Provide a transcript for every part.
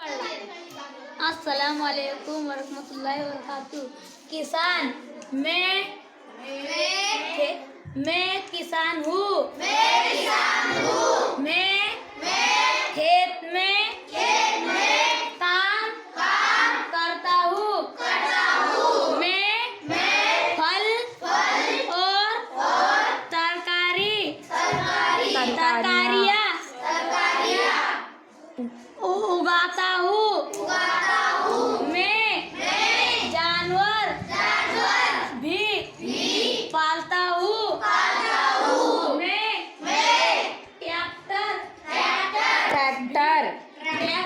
अस्सलाम वालेकुम वरहमतुल्लाहि वबरकातुहू। किसान मैं किसान हूँ। मैं खेत में काम करता हूँ। मैं फल और तरकारियाँ उगाता हूँ। मैं जानवर भी पालता हूँ। मैं ट्रैक्टर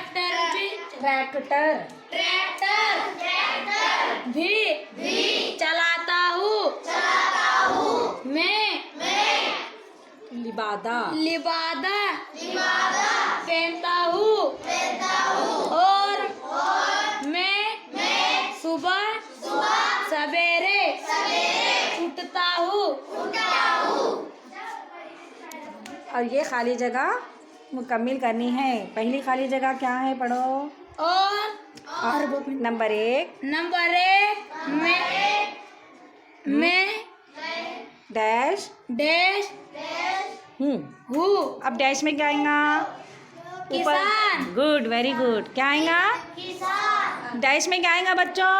भी चलाता हूँ। मैं लिबादा पहनता हूँ। और मैं सुबह सवेरे उठता हूँ। और ये खाली जगह मुकम्मिल करनी है। पहली खाली जगह क्या है, पढ़ो। और नंबर एक मैं डैश हूँ। अब डैश में क्या आएगा? किसान। Good, very good. क्या आएगा? डैश में क्या आएगा बच्चों?